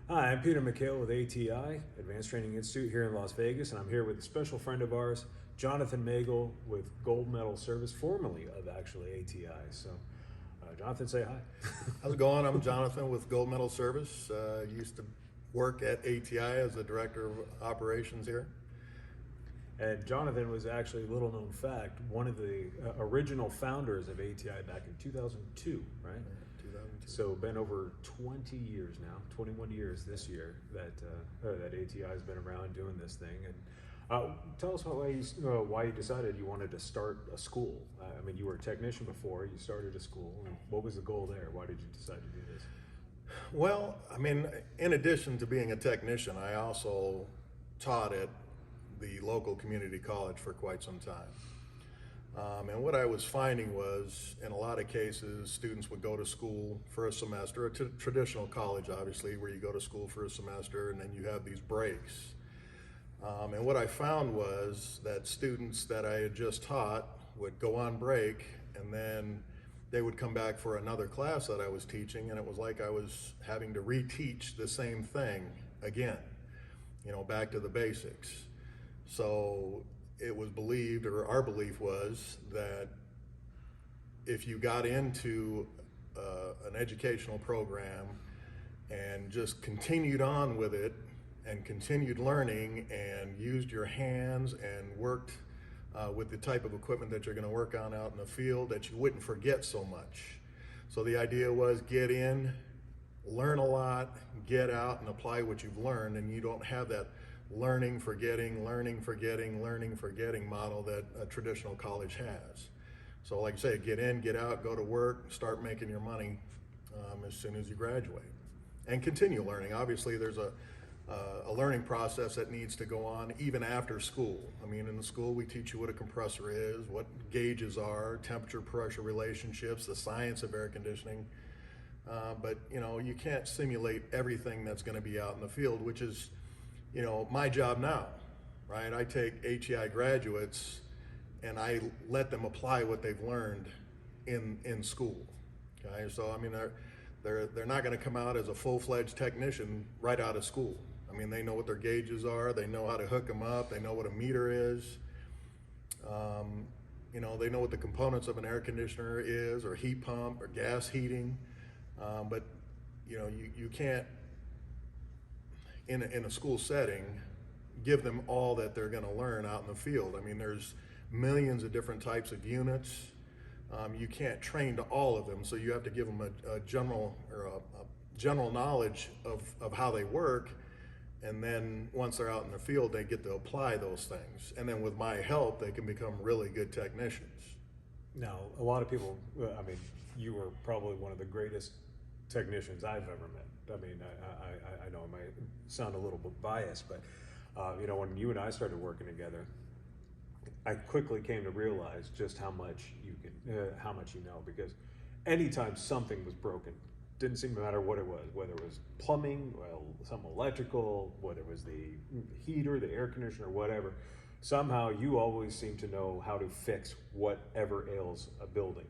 Hi, I'm Peter Mikhail with ATI, Advanced Training Institute here in Las Vegas, and I'm here with a special friend of ours, Jonathan Magel with Gold Medal Service, formerly of actually ATI. So, Jonathan, say hi. How's it going? I'm Jonathan with Gold Medal Service. Used to work at ATI as the Director of Operations here. And Jonathan was actually, little known fact, one of the original founders of ATI back in 2002, right? 2002. So been over 20 years now, 21 years this year that ATI has been around doing this thing. And tell us why you decided you wanted to start a school. I mean, you were a technician before, you started a school. And what was the goal there? Why did you decide to do this? Well, I mean, in addition to being a technician, I also taught at the local community college for quite some time. And what I was finding was, in a lot of cases, students would go to school for a semester, a traditional college, obviously, where you go to school for a semester and then you have these breaks. And what I found was that students that I had just taught would go on break and then they would come back for another class that I was teaching, and it was like I was having to reteach the same thing again, back to the basics. So it was believed, or our belief was, that if you got into an educational program and just continued on with it and continued learning and used your hands and worked with the type of equipment that you're going to work on out in the field, that you wouldn't forget so much. So the idea was get in, learn a lot, get out and apply what you've learned, and you don't have that learning, forgetting model that a traditional college has. So like I say, get in, get out, go to work, start making your money as soon as you graduate. And continue learning. Obviously there's a learning process that needs to go on even after school. I mean, in the school we teach you what a compressor is, what gauges are, temperature pressure relationships, the science of air conditioning. But you can't simulate everything that's going to be out in the field, which is my job now, right? I take HEI graduates and I let them apply what they've learned in school. Okay, so I mean they're not going to come out as a full-fledged technician right out of school. I mean, they know what their gauges are, they know how to hook them up, they know what a meter is. They know what the components of an air conditioner is, or heat pump, or gas heating. But you can't, in a school setting, give them all that they're going to learn out in the field. I mean, there's millions of different types of units. You can't train to all of them, so you have to give them a general knowledge of how they work, and then once they're out in the field, they get to apply those things. And then with my help, they can become really good technicians. Now, a lot of people, I mean, you were probably one of the greatest technicians I've ever met. I mean, I know I might sound a little bit biased, but when you and I started working together, I quickly came to realize just how much you know, because anytime something was broken, didn't seem to matter what it was, whether it was plumbing, well, some electrical, whether it was the heater, the air conditioner, whatever, somehow you always seem to know how to fix whatever ails a building.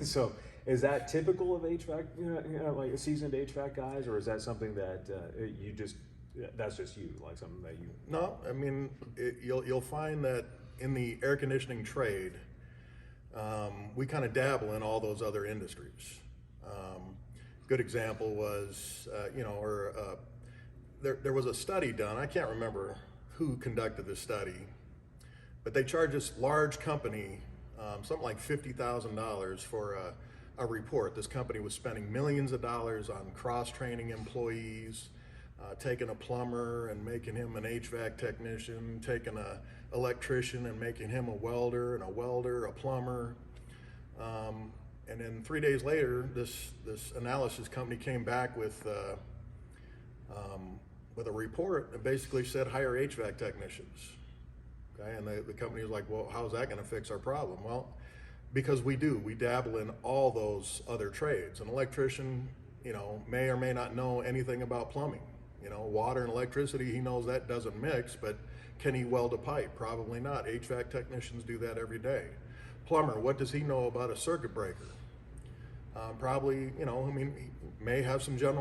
So is that typical of HVAC, like seasoned HVAC guys, or is that something that that's just you, like something that you... No, I mean, you'll find that in the air conditioning trade, we kind of dabble in all those other industries. Good example was, there was a study done, I can't remember who conducted the study, but they charged this large company something like $50,000 for a report. This company was spending millions of dollars on cross-training employees, taking a plumber and making him an HVAC technician, taking an electrician and making him a welder, a plumber. And then 3 days later, this analysis company came back with a report that basically said hire HVAC technicians. Okay, and the company was like, well, how's that going to fix our problem? Well, because we dabble in all those other trades. An electrician, may or may not know anything about plumbing. Water and electricity, he knows that doesn't mix, but can he weld a pipe? Probably not. HVAC technicians do that every day. Plumber, what does he know about a circuit breaker? Probably, he may have some general